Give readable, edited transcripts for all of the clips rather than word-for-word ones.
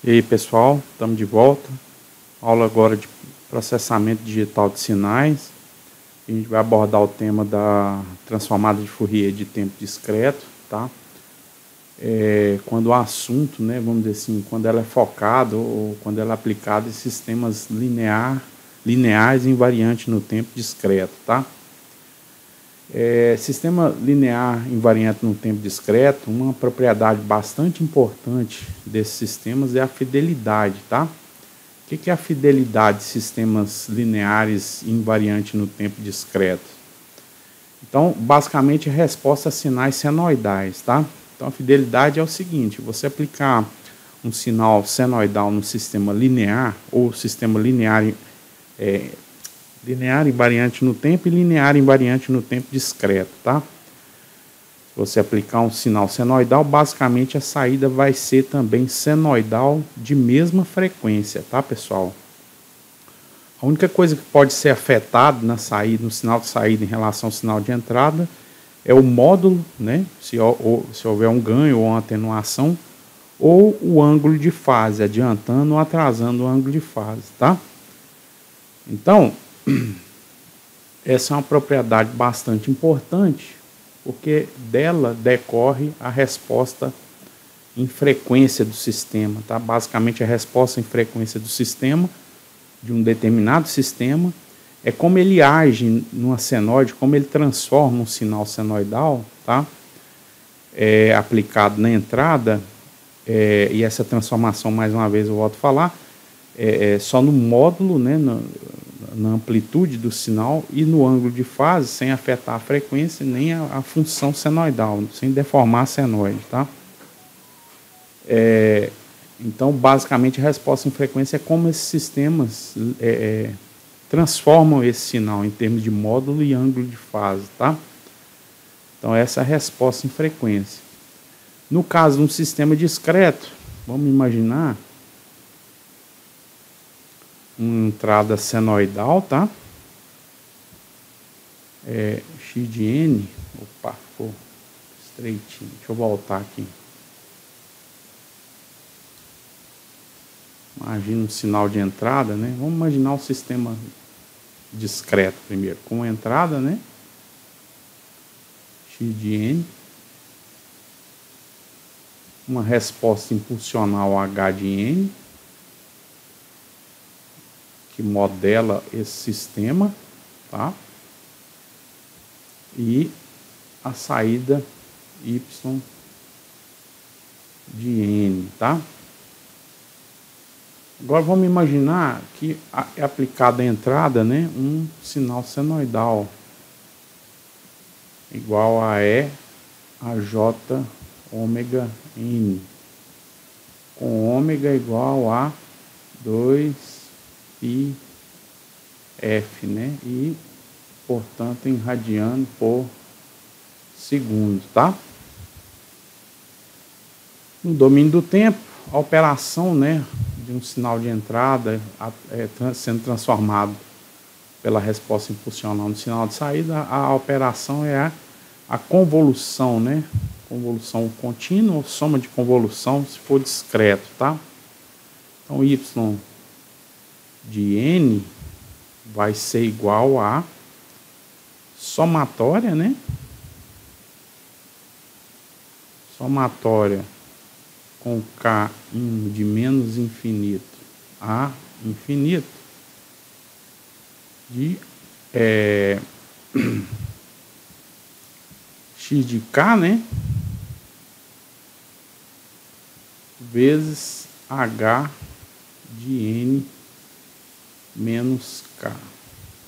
E aí pessoal, estamos de volta. Aula agora de processamento digital de sinais. A gente vai abordar o tema da transformada de Fourier de tempo discreto, tá? Quando o assunto, né, vamos dizer assim, quando ela é focada ou quando ela é aplicada em sistemas lineares invariantes no tempo discreto, tá? Sistema linear invariante no tempo discreto, uma propriedade bastante importante desses sistemas é a fidelidade, tá? O que é a fidelidade de sistemas lineares invariantes no tempo discreto? Então, basicamente, a resposta a sinais senoidais, tá? Então, a fidelidade é o seguinte: você aplicar um sinal senoidal no sistema linear, ou sistema linear invariante no tempo e linear invariante no tempo discreto, tá? Se você aplicar um sinal senoidal, basicamente a saída vai ser também senoidal de mesma frequência, tá, pessoal? A única coisa que pode ser afetada na saída, no sinal de saída em relação ao sinal de entrada é o módulo, né? Se houver um ganho ou uma atenuação, ou o ângulo de fase, adiantando ou atrasando o ângulo de fase, tá? Então, essa é uma propriedade bastante importante, porque dela decorre a resposta em frequência do sistema, tá? Basicamente, a resposta em frequência do sistema, de um determinado sistema, é como ele age numa senoide, como ele transforma um sinal senoidal, tá? Aplicado na entrada, e essa transformação, mais uma vez eu volto a falar, só no módulo, né, na amplitude do sinal e no ângulo de fase, sem afetar a frequência nem a função senoidal, sem deformar a senoide, tá? Então, basicamente, a resposta em frequência é como esses sistemas transformam esse sinal em termos de módulo e ângulo de fase, tá? Então, essa é a resposta em frequência. No caso de um sistema discreto, vamos imaginar uma entrada senoidal, tá? X de N, opa, ficou estreitinho, deixa eu voltar aqui. Imagina um sinal de entrada, né? Vamos imaginar um sistema discreto primeiro, com a entrada, né? X de N, uma resposta impulsional H de N, que modela esse sistema, tá? E a saída Y de N, tá? Agora vamos imaginar que é aplicada a entrada, né, um sinal senoidal igual a E a J ômega N, com ômega igual a 2πf, né, e portanto em radiano por segundo, tá? No domínio do tempo, a operação, né, de um sinal de entrada sendo transformado pela resposta impulsional no sinal de saída, a operação é a convolução, né? Convolução contínua ou soma de convolução, se for discreto, tá? Então, Y de N vai ser igual a somatória, né? Somatória com K indo de menos infinito a infinito de x de K, né, vezes H de N menos K,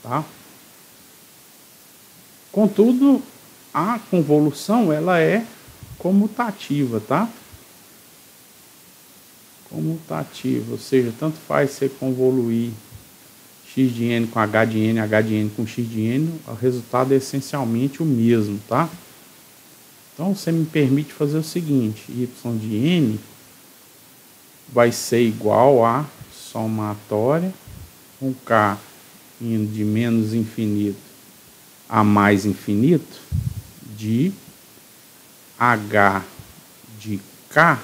tá? Contudo, a convolução, ela é comutativa, tá? Comutativa, ou seja, tanto faz você convoluir x de n com h de n com x de n, o resultado é essencialmente o mesmo, tá? Então, você me permite fazer o seguinte: y de n vai ser igual a somatória com k indo de menos infinito a mais infinito de h de k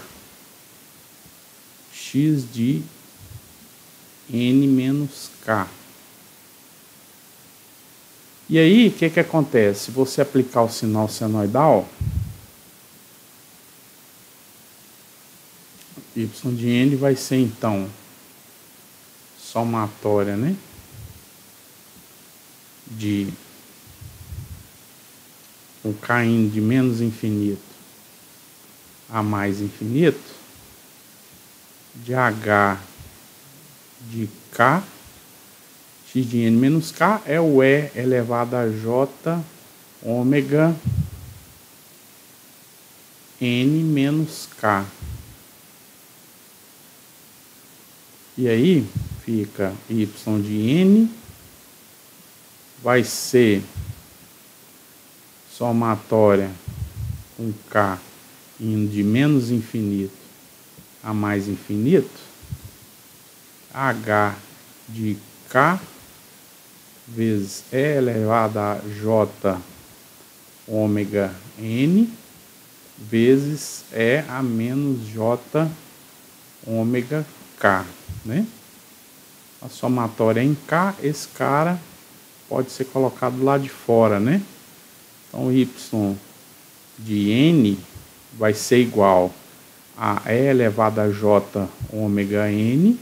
x de n menos k. E aí, o que acontece? Se você aplicar o sinal senoidal, y de n vai ser, então, somatória, né? De um k indo de menos infinito a mais infinito, de h de k, x de n menos k é o e elevado a j ômega n menos k. E aí fica y de n vai ser somatória com k indo de menos infinito a mais infinito, h de k vezes e elevado a j ômega n vezes e a menos j ômega k, né? A somatória é em k, esse cara pode ser colocado lá de fora, né? Então, y de n vai ser igual a e elevado a j ômega n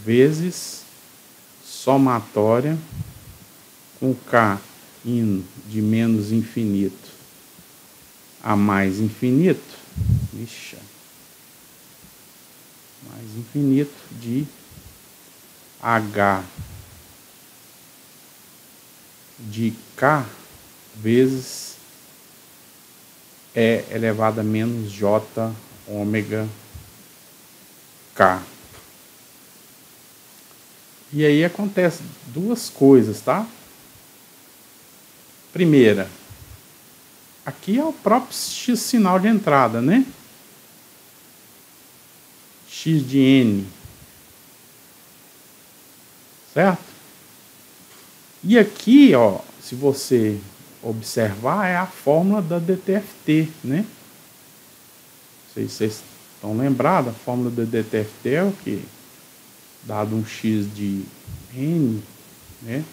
vezes somatória com k indo de menos infinito a mais infinito, mais infinito de h de k vezes e elevado a menos j ômega k. E aí acontece duas coisas, tá? Primeira, aqui é o próprio x sinal de entrada, né? X de n, certo? E aqui, ó, se você observar, é a fórmula da DTFT, né? Não sei se vocês estão lembrados, a fórmula da DTFT é o quê? Dado um x de n, né?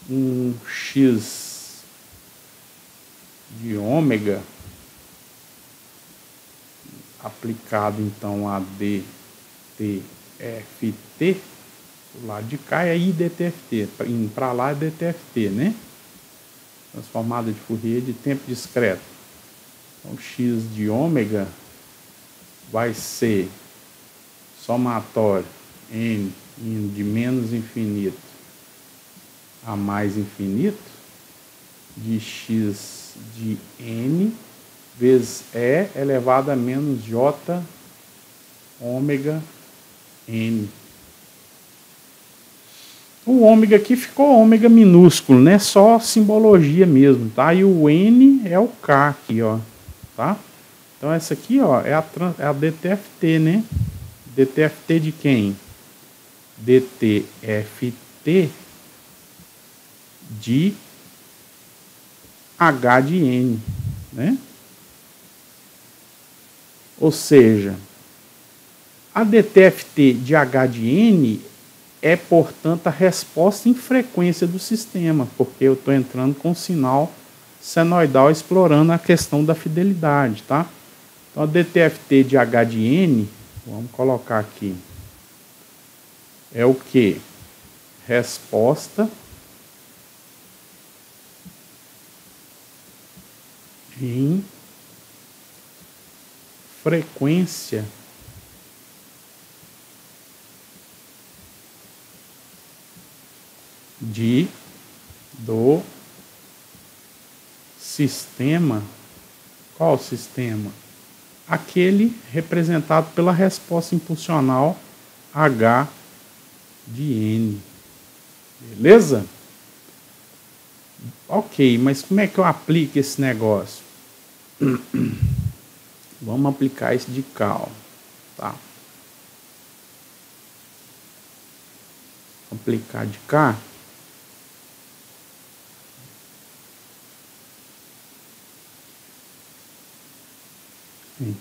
Um x de ômega aplicado então a DTFT, do lado de cá é IDTFT, indo para lá é DTFT, né? Transformada de Fourier de tempo discreto. Então, x de ômega vai ser somatório n indo de menos infinito a mais infinito de x de n vezes e elevado a menos j ômega n. O ômega aqui ficou ômega minúsculo, né? Só simbologia mesmo, tá? E o n é o k aqui, ó, tá? Então essa aqui, ó, é a DTFT, né? DTFT de quem? DTFT de h de n, né? Ou seja, a DTFT de h de n é, portanto, a resposta em frequência do sistema, porque eu estou entrando com sinal senoidal explorando a questão da fidelidade, tá? Então, a DTFT de h de n, vamos colocar aqui, é o que? Resposta em frequência do sistema. Qual sistema? Aquele representado pela resposta impulsional H de N. Beleza? Ok, mas como é que eu aplico esse negócio? Vamos aplicar esse de cal, tá? Aplicar de cá. Não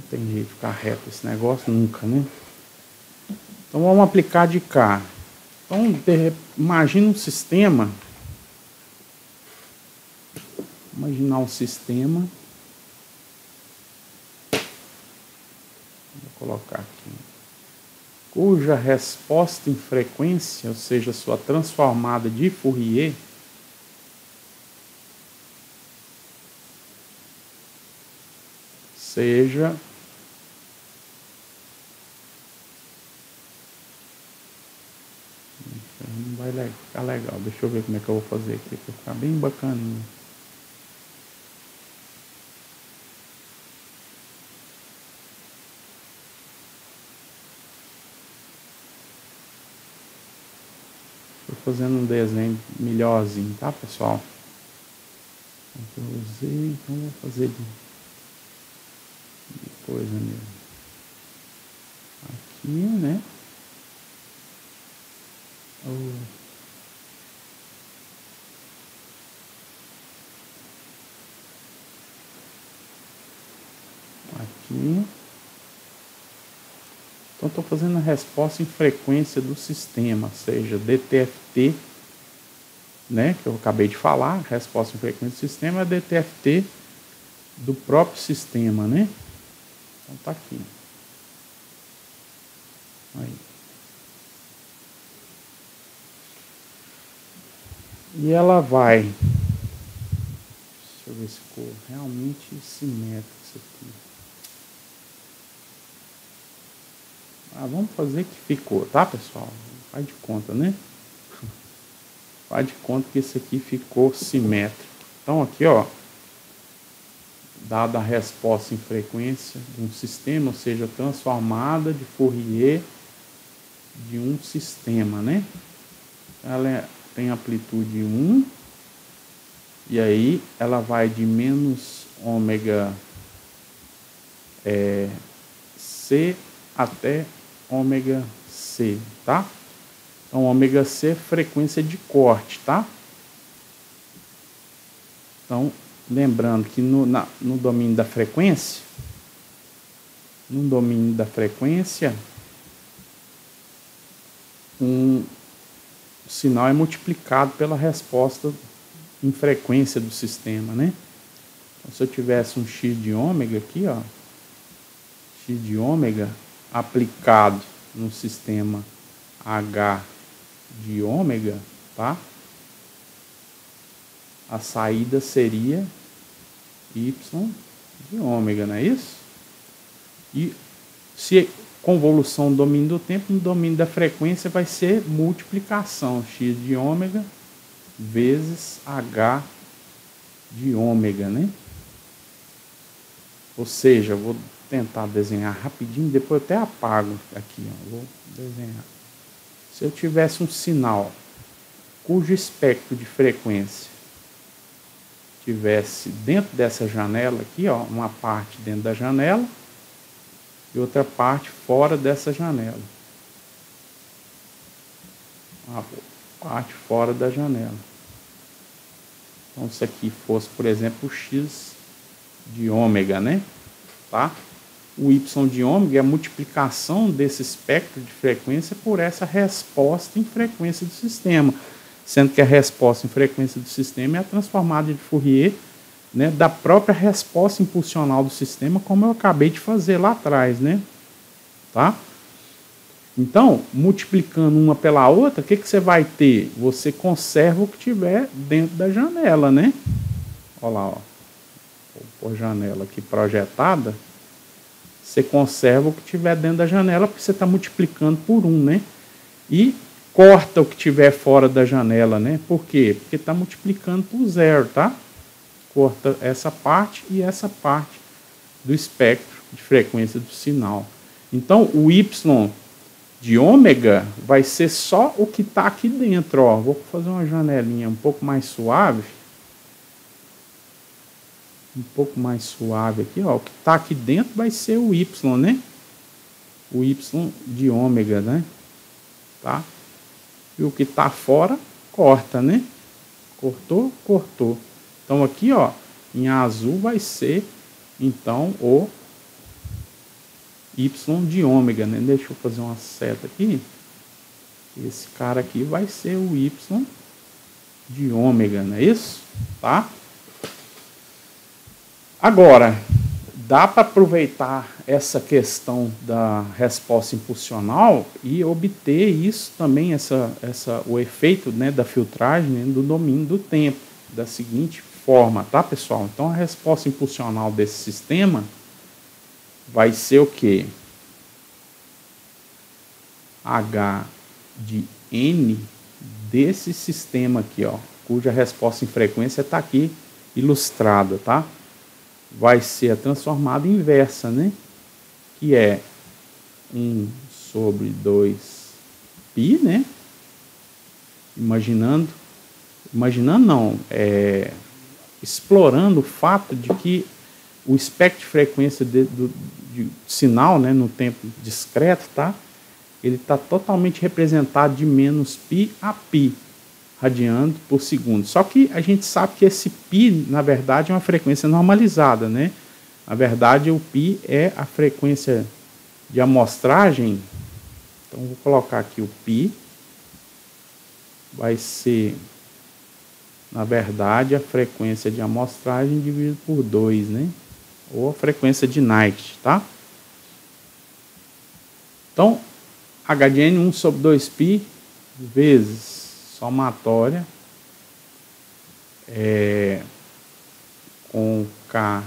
tem jeito de ficar reto esse negócio nunca, né? Então vamos aplicar de cá. Então imagina um sistema. Imaginar um sistema. Vou colocar aqui. Cuja resposta em frequência, ou seja, sua transformada de Fourier, seja não vai ficar legal. Deixa eu ver como é que eu vou fazer aqui para ficar bem bacaninho. Estou fazendo um desenho melhorzinho, tá, pessoal? Eu usei, então vou fazer de coisa mesmo. Aqui, né? Aqui. Então, estou fazendo a resposta em frequência do sistema, ou seja, DTFT, né, que eu acabei de falar, resposta em frequência do sistema é DTFT do próprio sistema, né? Então, tá aqui. Aí. E ela vai... Deixa eu ver se ficou realmente simétrico isso aqui. Vamos fazer que ficou, tá, pessoal? Faz de conta, né? Faz de conta que esse aqui ficou simétrico. Então, aqui, ó, dada a resposta em frequência de um sistema, ou seja, transformada de Fourier de um sistema, né? Ela tem amplitude 1, e aí ela vai de menos ômega C até ômega C, tá? Então, ômega C é frequência de corte, tá? Então, lembrando que no domínio da frequência, o sinal é multiplicado pela resposta em frequência do sistema, né? Então, se eu tivesse um x de ômega aqui, ó, x de ômega aplicado no sistema H de ômega, tá? A saída seria y de ômega, não é isso? E se convolução do domínio do tempo, no domínio da frequência vai ser multiplicação x de ômega vezes h de ômega, né? Ou seja, eu vou tentar desenhar rapidinho, depois eu até apago aqui, ó, vou desenhar. Se eu tivesse um sinal cujo espectro de frequência tivesse dentro dessa janela aqui, ó, uma parte dentro da janela e outra parte fora dessa janela. Uma parte fora da janela. Então, se aqui fosse, por exemplo, o x de ômega, né? Tá? O y de ômega é a multiplicação desse espectro de frequência por essa resposta em frequência do sistema. Sendo que a resposta em frequência do sistema é a transformada de Fourier, né, da própria resposta impulsional do sistema, como eu acabei de fazer lá atrás, né? Tá? Então, multiplicando uma pela outra, o que você vai ter? Você conserva o que tiver dentro da janela, né? Olha lá, ó. Vou pôr janela aqui projetada. Você conserva o que tiver dentro da janela, porque você está multiplicando por 1, né? E corta o que tiver fora da janela, né? Por quê? Porque está multiplicando por 0, tá? Corta essa parte e essa parte do espectro de frequência do sinal. Então, o y de ômega vai ser só o que está aqui dentro, ó. Vou fazer uma janelinha um pouco mais suave. Um pouco mais suave aqui, ó. O que está aqui dentro vai ser o y, né? O y de ômega, né? Tá? E o que está fora, corta, né? Cortou, cortou. Então, aqui, ó, em azul vai ser, então, o Y de ômega, né? Deixa eu fazer uma seta aqui. Esse cara aqui vai ser o Y de ômega, não é isso? Tá? Agora, dá para aproveitar essa questão da resposta impulsional e obter isso também, o efeito, né, da filtragem, né, do domínio do tempo, da seguinte forma, tá, pessoal? Então, a resposta impulsional desse sistema vai ser o quê? H de N desse sistema aqui, ó, cuja resposta em frequência está aqui ilustrada, tá? Vai ser a transformada inversa, né? Que é 1 sobre 2π, né? Explorando o fato de que o espectro de frequência de sinal, né, no tempo discreto, tá? Ele está totalmente representado de menos π a π radiano por segundo. Só que a gente sabe que esse π, na verdade, é uma frequência normalizada, né? Na verdade, o π é a frequência de amostragem. Então, vou colocar aqui o π. Vai ser, na verdade, a frequência de amostragem dividido por 2, né? Ou a frequência de Knight, tá? Então, H de N 1 sobre 2π vezes somatória com K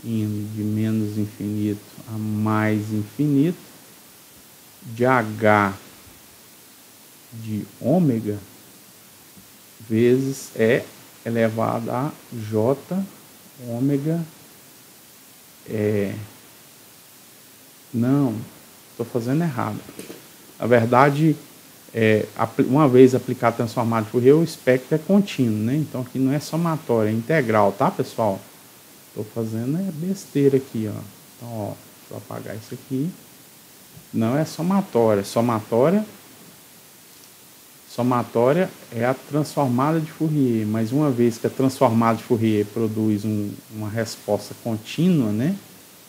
indo de menos infinito a mais infinito de H de ômega vezes E elevado a J ômega não, estou fazendo errado. Na verdade, uma vez aplicado a transformada de Fourier, o espectro é contínuo, né? Então aqui não é somatório, é integral, tá, pessoal? Estou fazendo besteira aqui, ó. Então, ó, deixa eu apagar isso aqui. Não é somatória. Somatória é a transformada de Fourier, mas uma vez que a transformada de Fourier produz uma resposta contínua, né?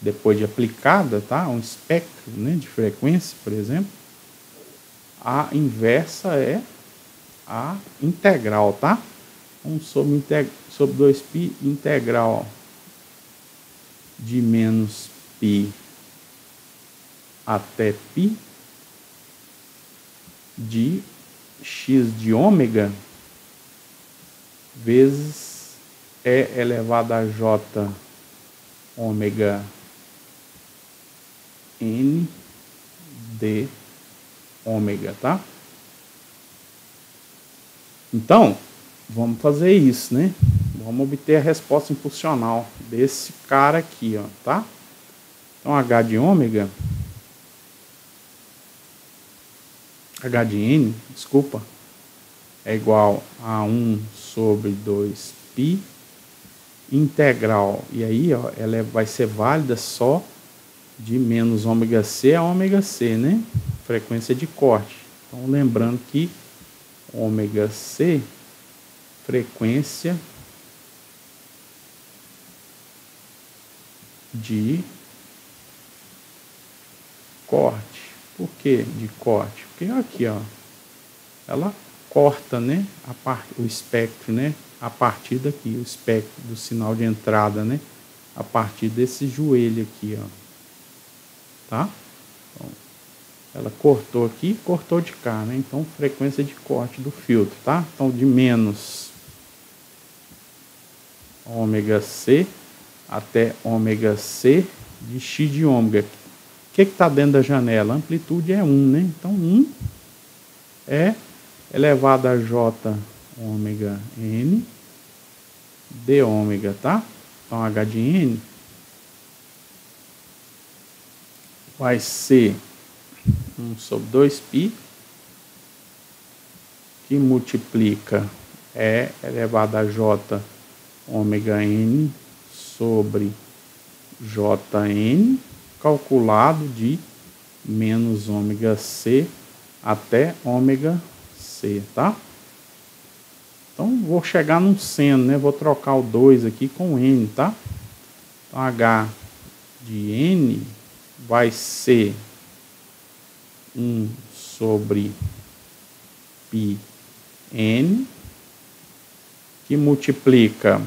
Depois de aplicada, tá? Um espectro, né, de frequência, por exemplo. A inversa é a integral, tá? 1 sobre 2π integral de menos π até π de x de ômega vezes E elevado a J ômega N de ômega, tá? Então, vamos fazer isso, né? Vamos obter a resposta impulsional desse cara aqui, ó, tá? Então, H de ômega, H de N, desculpa, é igual a 1 sobre 2π integral. E aí, ó, ela vai ser válida só de menos ômega C a ômega C, né? Frequência de corte. Então, lembrando que ômega C, frequência de corte. Por que de corte? Porque aqui, ó, ela corta, né, o espectro, né, a partir daqui, o espectro do sinal de entrada, né, a partir desse joelho aqui, ó, tá? Então, ela cortou aqui, cortou de cá, né? Então, frequência de corte do filtro, tá? Então, de menos ômega C até ômega C de x de ômega. O que está dentro da janela? A amplitude é 1, né? Então, 1 é elevado a J ômega N de ômega, tá? Então, H de N vai ser 1 sobre 2π, que multiplica E elevado a J ômega N sobre Jn, calculado de menos ômega C até ômega C, tá? Então, vou chegar num seno, né? Vou trocar o 2 aqui com N, tá? Então, H de N vai ser 1 sobre πn, que multiplica,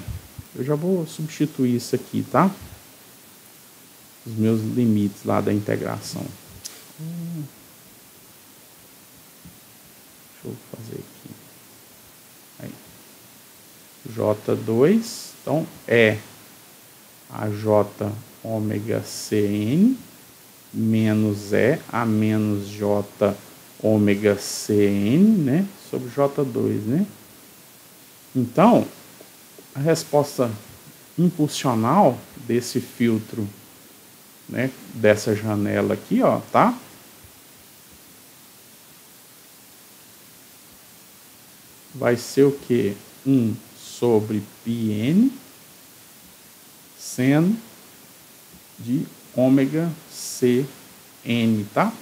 eu já vou substituir isso aqui, tá? Os meus limites lá da integração. Deixa eu fazer aqui. Aí. J2, então é a J ômega Cn menos E a menos J ômega Cn, né, sobre J2, né? Então, a resposta impulsional desse filtro, né, dessa janela aqui, ó, tá? Vai ser o quê? 1 sobre πn seno de ômega Cn, tá?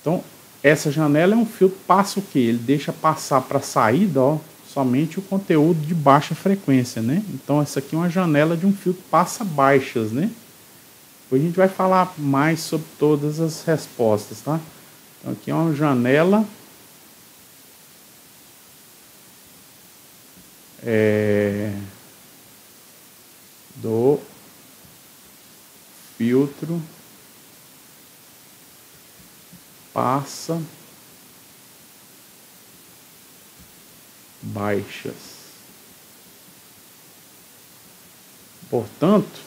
Então, essa janela é um filtro, passa o quê? Ele deixa passar para a saída, ó, somente o conteúdo de baixa frequência, né? Então, essa aqui é uma janela de um filtro passa baixas, né? Depois a gente vai falar mais sobre todas as respostas, tá? Então, aqui é uma janela do filtro passa baixas. Portanto,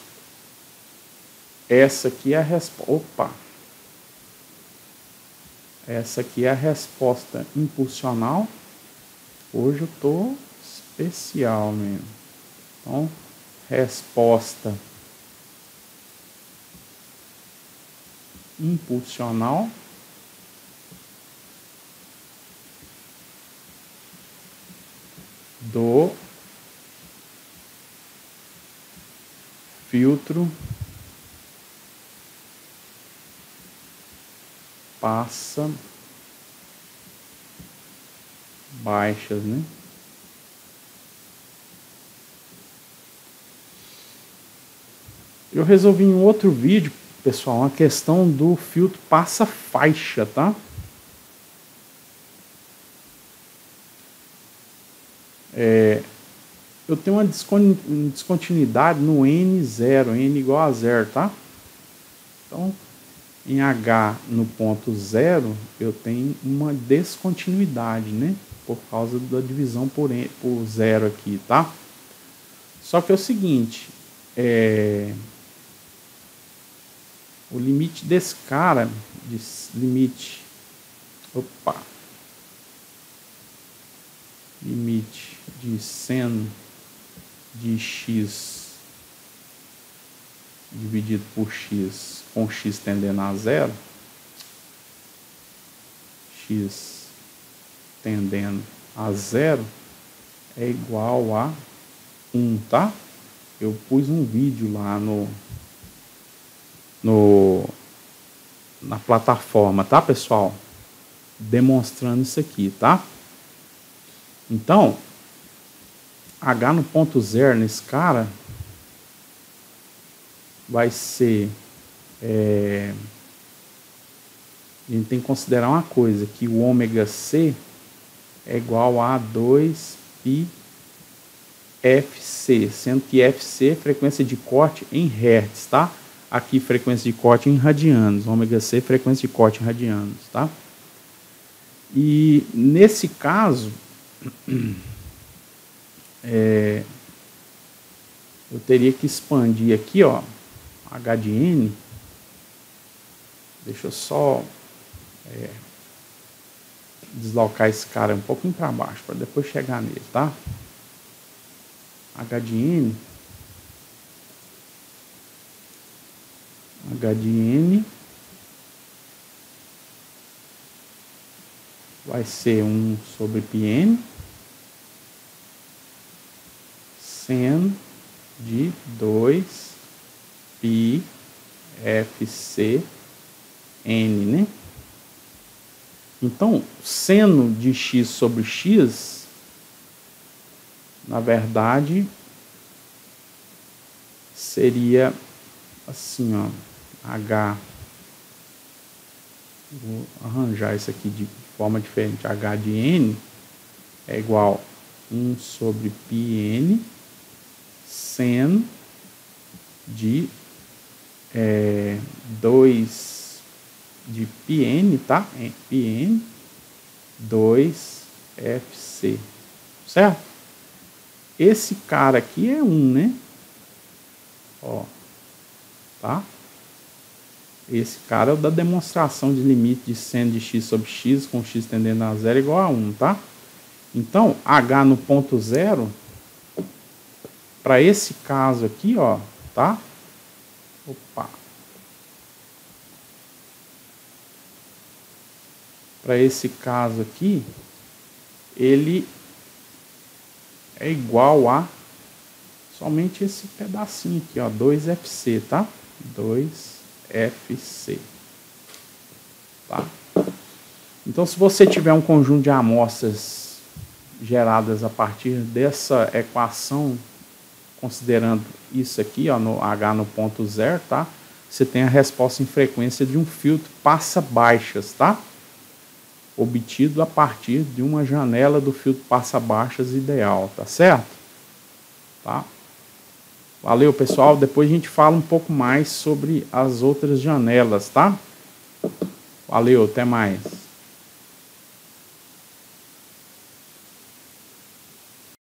essa aqui é a resposta. Opa! Essa aqui é a resposta impulsional. Hoje eu tô especial mesmo. Então, resposta impulsional do filtro passa baixas, né? Eu resolvi em outro vídeo, pessoal, uma questão do filtro passa faixa, tá? Eu tenho uma descontinuidade no N0, N igual a 0, tá? Então, em H no ponto 0, eu tenho uma descontinuidade, né? Por causa da divisão por 0 aqui, tá? Só que é o seguinte, o limite desse cara, limite de seno de x dividido por x, com x tendendo a 0, x tendendo a 0 é igual a 1, tá? Eu pus um vídeo lá na plataforma, tá, pessoal? Demonstrando isso aqui, tá? Então, H no ponto 0 nesse cara vai ser... a gente tem que considerar uma coisa, que o ômega C é igual a 2πfc, sendo que Fc é frequência de corte em Hz, tá? Aqui frequência de corte em radianos, ômega C frequência de corte em radianos, tá? E nesse caso, eu teria que expandir aqui, ó, H de N. Deixa eu só deslocar esse cara um pouquinho para baixo, para depois chegar nele, tá? H de N vai ser 1 sobre πn seno de 2πfcn, né? Então, seno de x sobre x, na verdade, seria assim, ó, H, vou arranjar isso aqui de forma diferente, H de N é igual 1 sobre πn seno de 2 de πn, tá? πn 2FC, certo? Esse cara aqui é 1, né? Ó, tá? Esse cara é o da demonstração de limite de seno de x sobre x com x tendendo a 0 igual a 1, tá? Então, H no ponto 0, para esse caso aqui, ó, tá? Opa! Para esse caso aqui, ele é igual a somente esse pedacinho aqui, ó, 2FC, tá? 2FC, tá? Então, se você tiver um conjunto de amostras geradas a partir dessa equação, considerando isso aqui, ó, no H no ponto 0, tá? Você tem a resposta em frequência de um filtro passa-baixas, tá? Obtido a partir de uma janela do filtro passa-baixas ideal, tá certo? Tá? Valeu, pessoal. Depois a gente fala um pouco mais sobre as outras janelas, tá? Valeu, até mais.